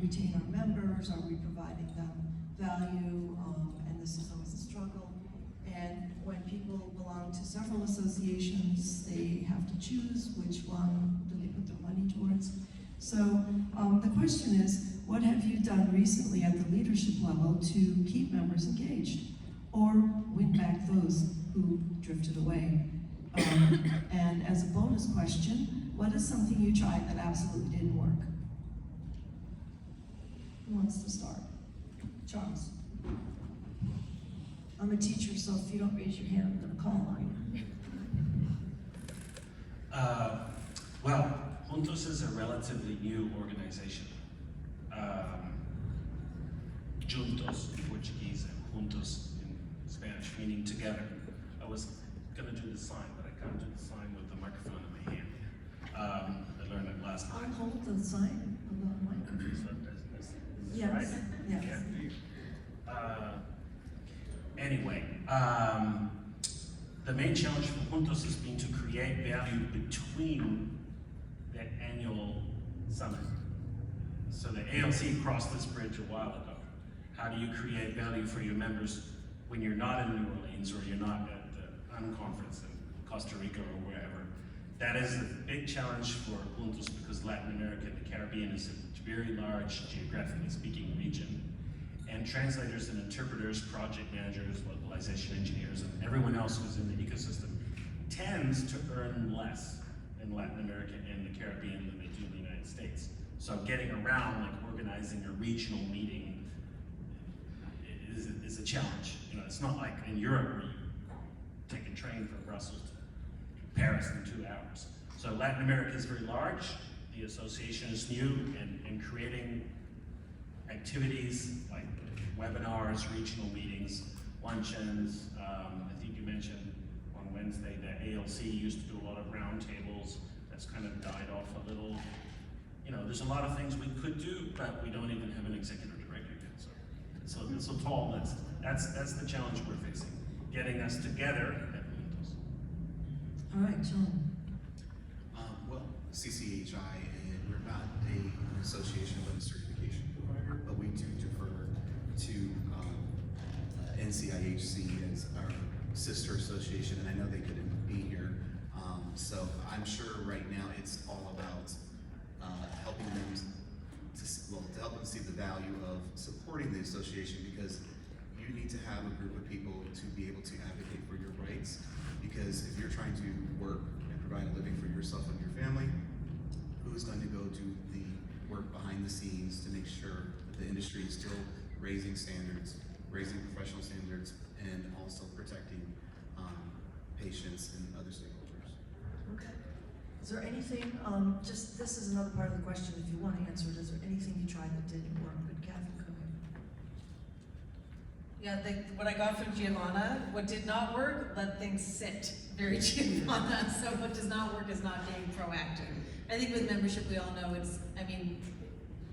retain our members? Are we providing them value? And this is always a struggle. And when people belong to several associations, they have to choose which one do they put their money towards. So the question is, what have you done recently at the leadership level to keep members engaged or win back those who drifted away? And as a bonus question, what is something you tried that absolutely didn't work? Who wants to start? Charles. I'm a teacher, so if you don't raise your hand, I'm gonna call on you. Well, Juntos is a relatively new organization. Juntos in Portuguese and juntos in Spanish, meaning together. I was gonna do the sign, but I can't do the sign with the microphone in my hand. I learned it last I'll time. hold the sign above my computer. Yes, Right? yes. Yeah. Anyway, the main challenge for Juntos has been to create value between the annual summit. So the ALC crossed this bridge a while ago. How do you create value for your members when you're not in New Orleans or you're not at the UNConference in Costa Rica or wherever? That is a big challenge for Juntos because Latin America and the Caribbean is a very large, geographically speaking region. And translators and interpreters, project managers, localization engineers, and everyone else who's in the ecosystem tends to earn less in Latin America and the Caribbean than they do in the United States. So getting around, like organizing a regional meeting is a challenge. You know, it's not like in Europe where you take a train from Brussels to Paris in 2 hours. So Latin America is very large, the association is new, and creating activities like webinars, regional meetings, luncheons. I think you mentioned on Wednesday that ALC used to do a lot of roundtables. That's kind of died off a little. You know, there's a lot of things we could do, but we don't even have an executive director yet. So it's a tall list. That's the challenge we're facing, getting us together at Juntos. All right, John. Well, CCHI, we're not an association but a certification provider, but we do defer to NCIHC as our sister association, and I know they couldn't be here. So I'm sure right now it's all about helping them to help them see the value of supporting the association, because you need to have a group of people to be able to advocate for your rights. Because if you're trying to work and provide a living for yourself and your family, who's going to go do the work behind the scenes to make sure that the industry is still raising standards, raising professional standards, and also protecting patients and other stakeholders? Okay. Is there anything, this is another part of the question, if you want to answer it, is there anything you tried that didn't work? Good, Kathy, go ahead. Yeah, what I got from Giovanna, what did not work, let things sit. Very Giovanna. So what does not work is not being proactive. I think with membership, we all know it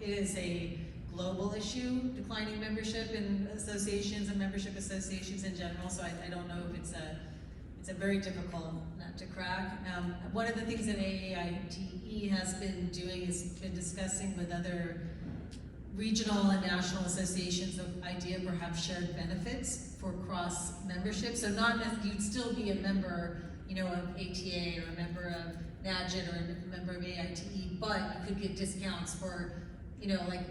is a global issue, declining membership in associations and membership associations in general. So I don't know if it's a very difficult nut to crack. One of the things that AAITE has been doing is been discussing with other regional and national associations the idea of perhaps shared benefits for cross membership. So not necessarily, you'd still be a member, you know, of ATA or a member of NAGIT or a member of AITE, but you could get discounts for, you know, like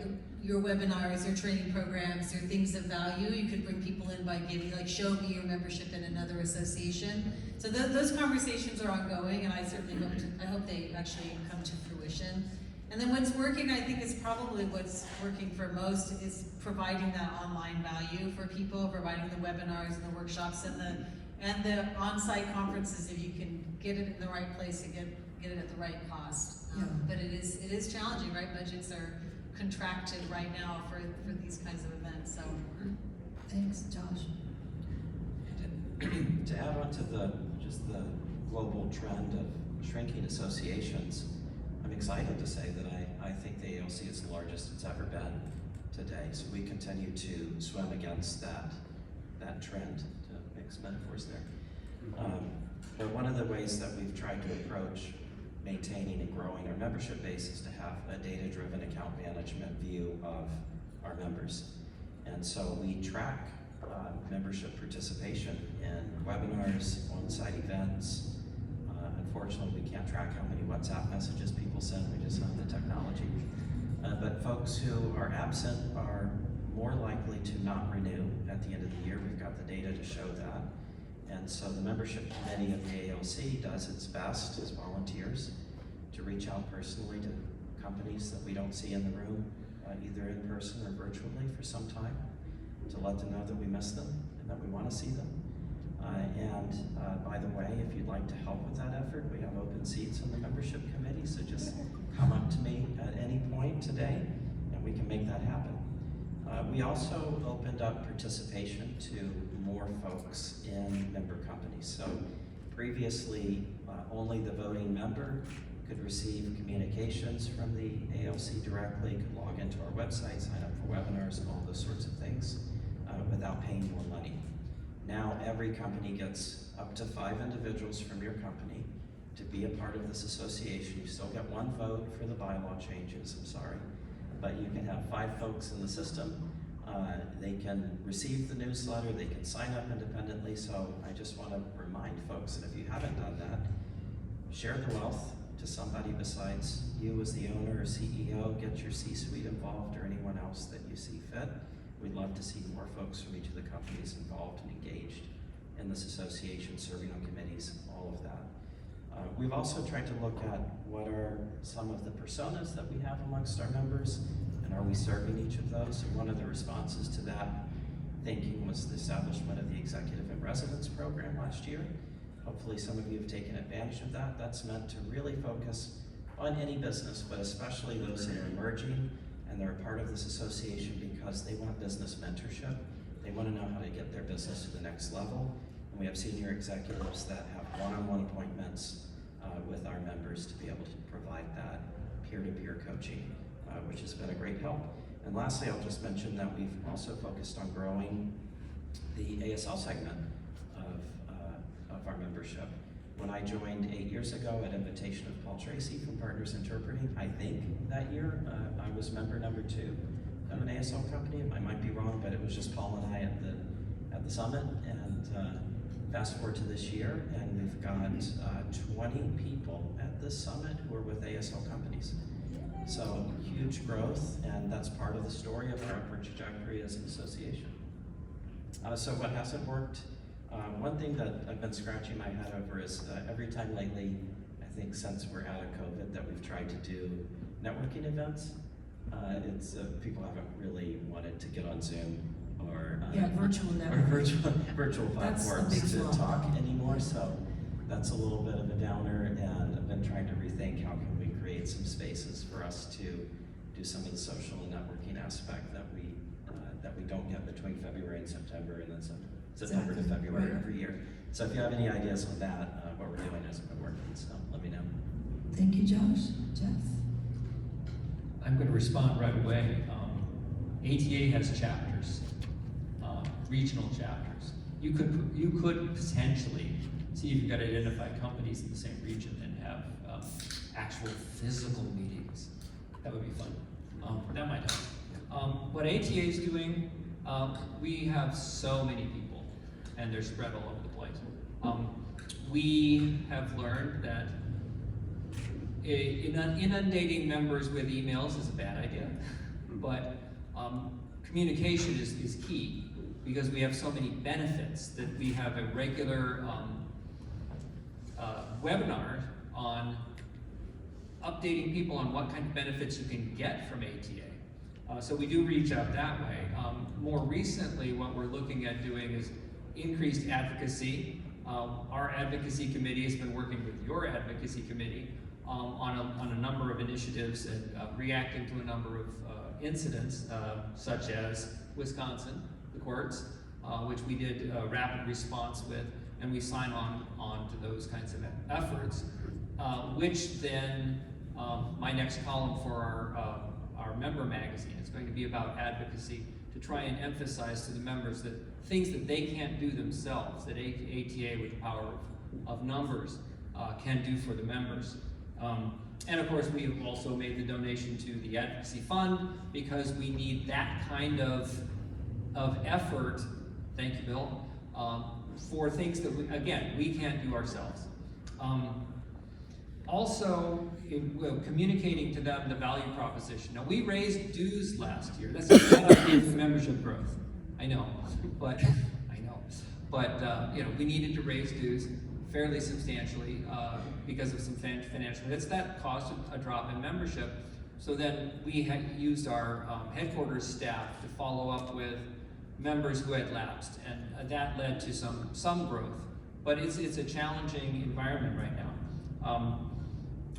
your webinars, your training programs, your things of value. You could bring people in by giving, like, show me your membership in another association. So those conversations are ongoing, and I certainly hope they actually come to fruition. And then what's working, I think, is probably what's working for most is providing that online value for people, providing the webinars and the workshops and the on-site conferences if you can get it in the right place and get it at the right cost. But it is challenging, right? Budgets are contracted right now for these kinds of events. So Thanks, Josh. To add on to the global trend of shrinking associations, I'm excited to say that I think the ALC is the largest it's ever been today. So we continue to swim against that trend, to mix metaphors there. But one of the ways that we've tried to approach maintaining and growing our membership base is to have a data-driven account management view of our members. And so we track membership participation in webinars, on-site events. Unfortunately, we can't track how many WhatsApp messages people send, we just have the technology. But folks who are absent are more likely to not renew at the end of the year. We've got the data to show that. And so the membership committee of the ALC does its best as volunteers to reach out personally to companies that we don't see in the room, either in person or virtually for some time, to let them know that we miss them and that we want to see them. By the way, if you'd like to help with that effort, we have open seats in the membership committee, so just come up to me at any point today and we can make that happen. We also opened up participation to more folks in member companies. So previously, only the voting member could receive communications from the ALC directly, could log into our website, sign up for webinars and all those sorts of things without paying more money. Now every company gets up to 5 individuals from your company to be a part of this association. You still get 1 vote for the bylaw changes, I'm sorry. But you can have 5 folks in the system. They can receive the newsletter, they can sign up independently. So I just want to remind folks that if you haven't done that, share the wealth to somebody besides you as the owner or CEO. Get your C-suite involved or anyone else that you see fit. We'd love to see more folks from each of the companies involved and engaged in this association, serving on committees, all of that. We've also tried to look at what are some of the personas that we have amongst our members, and are we serving each of those? And one of the responses to that thinking was the establishment of the Executive in Residence program last year. Hopefully some of you have taken advantage of that. That's meant to really focus on any business, but especially those that are emerging and they're a part of this association because they want business mentorship. They want to know how to get their business to the next level. And we have senior executives that have one-on-one appointments with our members to be able to provide that peer-to-peer coaching, which has been a great help. And lastly, I'll just mention that we've also focused on growing the ASL segment of our membership. When I joined 8 years ago at invitation of Paul Tracy from Partners Interpreting, I think that year I was member number 2 of an ASL company. I might be wrong, but it was just Paul and I at the summit. And fast forward to this year, and we've got 20 people at this summit who are with ASL companies. So huge growth, and that's part of the story of our upward trajectory as an association. So what hasn't worked? One thing that I've been scratching my head over is every time lately, I think since we're out of COVID, that we've tried to do networking events. People haven't really wanted to get on Zoom or virtual or virtual platforms to flaw. talk anymore. So that's a little bit of a downer, and I've been trying to rethink how can we create some spaces for us to do some of the social and networking aspect that we don't get between February and September, and then September to February every year. So if you have any ideas on that, what we're doing hasn't been working, so let me know. Thank you, Josh. Jeff? I'm going to respond right away. ATA has chapters, regional chapters. You could potentially see if you got to identify companies in the same region and have actual physical meetings. That would be fun. That might help. What ATA is doing, we have so many people, and they're spread all over the place. We have learned that inundating members with emails is a bad idea, but communication is key, because we have so many benefits that we have a regular webinar on updating people on what kind of benefits you can get from ATA. So we do reach out that way. More recently, what we're looking at doing is increased advocacy. Our advocacy committee has been working with your advocacy committee on a number of initiatives and reacting to a number of incidents, such as Wisconsin, the courts, which we did a rapid response with, and we sign on to those kinds of efforts, which then my next column for our member magazine is going to be about advocacy, to try and emphasize to the members that things that they can't do themselves, that ATA with the power of numbers can do for the members. And of course, we have also made the donation to the Advocacy Fund because we need that kind of effort, thank you, Bill, for things that, we can't do ourselves. Also, communicating to them the value proposition. Now, we raised dues last year. That's a bad idea for membership growth. I know, but we needed to raise dues fairly substantially because of some financial hits. That caused a drop in membership. So then we had used our headquarters staff to follow up with members who had lapsed, and that led to some growth. But it's a challenging environment right now.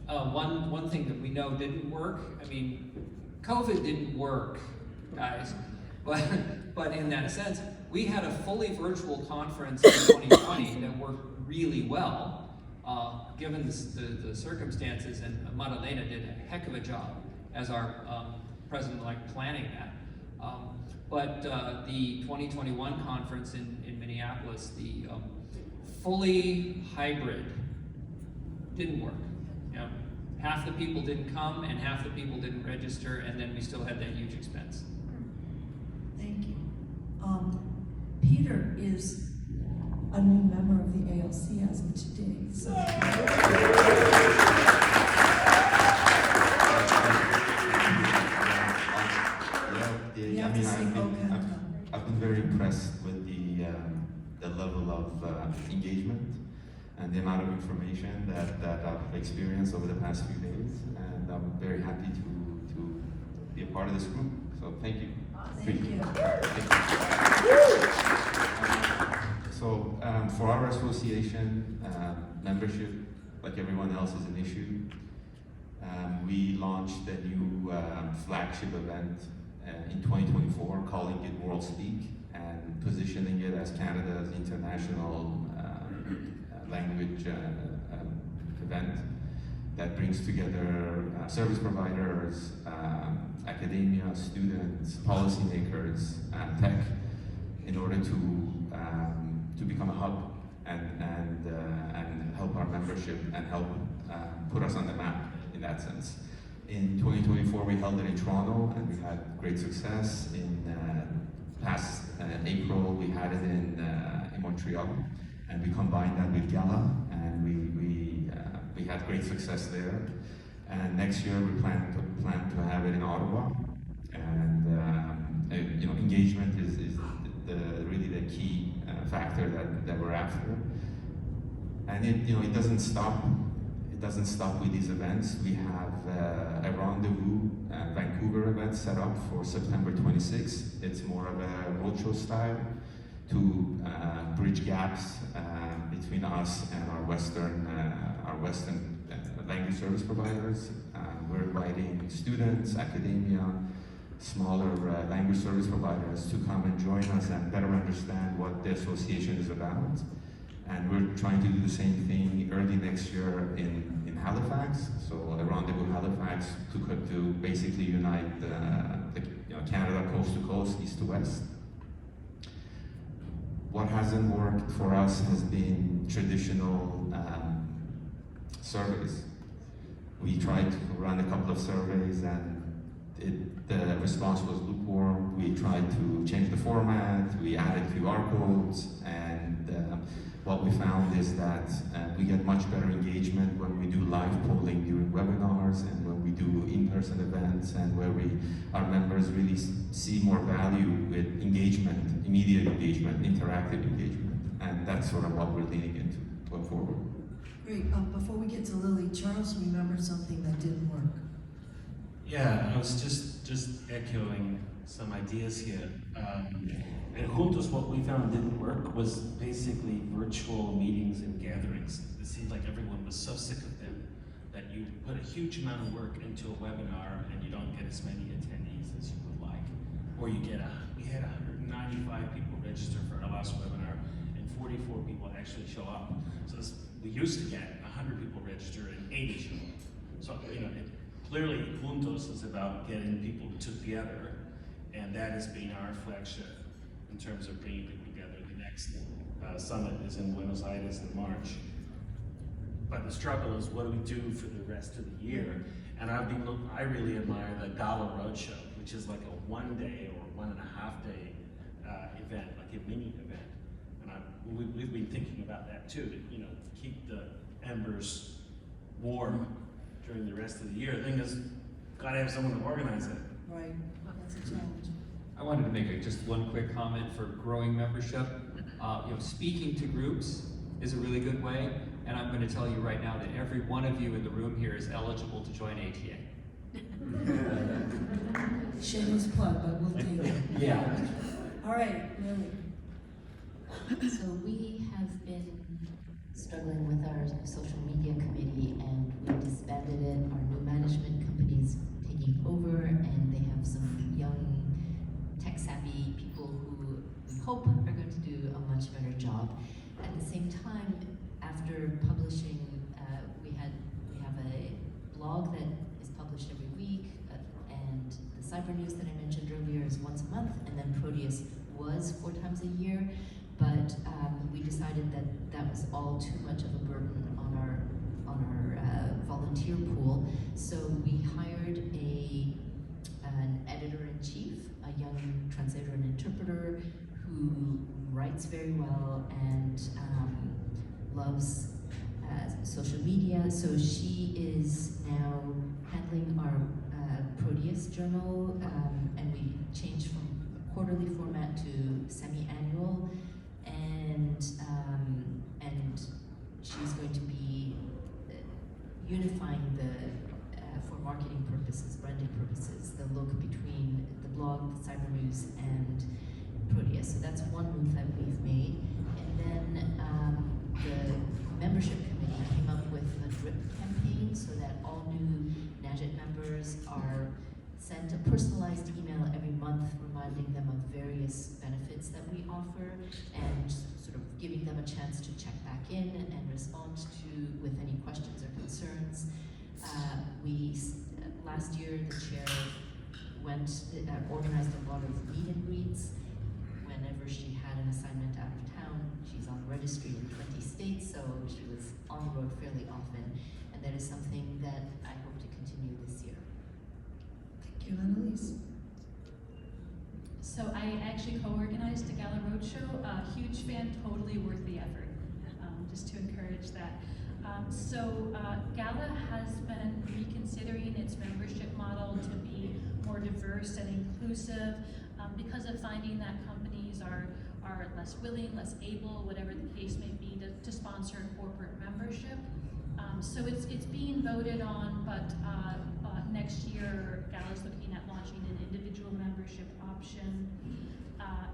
One thing that we know didn't work. I mean, COVID didn't work, guys. But in that sense, we had a fully virtual conference in 2020 that worked really well, given the circumstances, and Madalena did a heck of a job as our president-elect planning that. But the 2021 conference in Minneapolis, the fully hybrid didn't work. You know, half the people didn't come and half the people didn't register, and then we still had that huge expense. Thank you. Peter is a new member of the ALC as of today, so. You have to say go, Kenta. I've been very impressed with the level of engagement and the amount of information that I've experienced over the past few days, and I'm very happy to be a part of this group. So thank you. Thank you. So for our association, membership, like everyone else, is an issue. We launched a new flagship event in 2024, calling it World Speak, and positioning it as Canada's international language event that brings together service providers, academia, students, policymakers, tech, in order to become a hub and help our membership and help put us on the map in that sense. In 2024, we held it in Toronto, and we had great success. In past April, we had it in Montreal, and we combined that with Gala, and we had great success there. And next year, we plan to have it in Ottawa, and engagement is really the key factor that we're after. And it doesn't stop. It doesn't stop with these events. We have a rendezvous Vancouver event set up for September 26th. It's more of a roadshow style to bridge gaps between us and our Western language service providers. We're inviting students, academia, smaller language service providers to come and join us and better understand what the association is about. And we're trying to do the same thing early next year in Halifax. So a rendezvous Halifax to basically unite Canada coast to coast, east to west. What hasn't worked for us has been traditional surveys. We tried to run a couple of surveys, and the response was lukewarm. We tried to change the format, we added QR codes, and what we found is that we get much better engagement when we do live polling during webinars and when we do in-person events, and where our members really see more value with engagement, immediate engagement, interactive engagement. And that's sort of what we're leaning into going forward. Great. Before we get to Lily, Charles remembered something that didn't work. Yeah, I was just echoing some ideas here. At Juntos, what we found didn't work was basically virtual meetings and gatherings. It seemed like everyone was so sick of them that you put a huge amount of work into a webinar and you don't get as many attendees as you would like. Or we had 195 people register for our last webinar and 44 people actually show up. So we used to get 100 people register and 80 show up. So, clearly Juntos is about getting people together, and that has been our flagship in terms of bringing people together. The next summit is in Buenos Aires in March. but the struggle is what do we do for the rest of the year? And I really admire the Gala Roadshow, which is like a 1 day or 1.5 day event, like a mini event. And we've been thinking about that too, to, you know, keep the embers warm during the rest of the year. The thing is, gotta have someone to organize it. Right, that's a challenge. I wanted to make just one quick comment for growing membership. You know, speaking to groups is a really good way, and I'm going to tell you right now that every one of you in the room here is eligible to join ATA. Shameless plug, but we'll do it. Yeah. All right, Lily. So we have been struggling with our social media committee, and we disbanded it. Our new management company is taking over, and they have some young tech-savvy people who we hope are going to do a much better job. At the same time, after publishing, we have a blog that is published every week, and the cyber news that I mentioned earlier is once a month, and then Proteus was 4 times a year. But we decided that that was all too much of a burden on our volunteer pool. So we hired an editor-in-chief, a young translator and interpreter who writes very well and loves social media. So she is now handling our Proteus journal, and we changed from a quarterly format to semi-annual. And she's going to be unifying for marketing purposes, branding purposes, the look between the blog, the cyber news, and Proteus. So that's one move that we've made. And then the membership committee came up with a drip campaign so that all new NAJIT members are sent a personalized email every month reminding them of various benefits that we offer and sort of giving them a chance to check back in and respond to with any questions or concerns. Last year the chair organized a lot of meet and greets. Whenever she had an assignment out of town, she's on registry in 20 states, so she was on the road fairly often, and that is something that I hope to continue this year. Thank you, Annalise. So I actually co-organized a Gala Roadshow. Huge fan, totally worth the effort. Just to encourage that. Gala has been reconsidering its membership model to be more diverse and inclusive because of finding that companies are less willing, less able, whatever the case may be, to sponsor corporate membership. So it's being voted on, but next year Gala's looking at launching an individual membership option.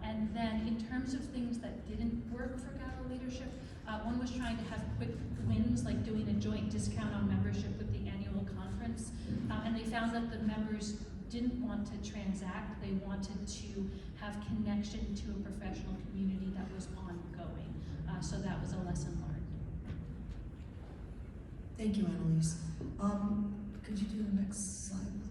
And then in terms of things that didn't work for Gala leadership, one was trying to have quick wins, like doing a joint discount on membership with the annual conference. And they found that the members didn't want to transact, they wanted to have connection to a professional community that was ongoing. So that was a lesson learned. Thank you, Annalise. Could you do the next slide?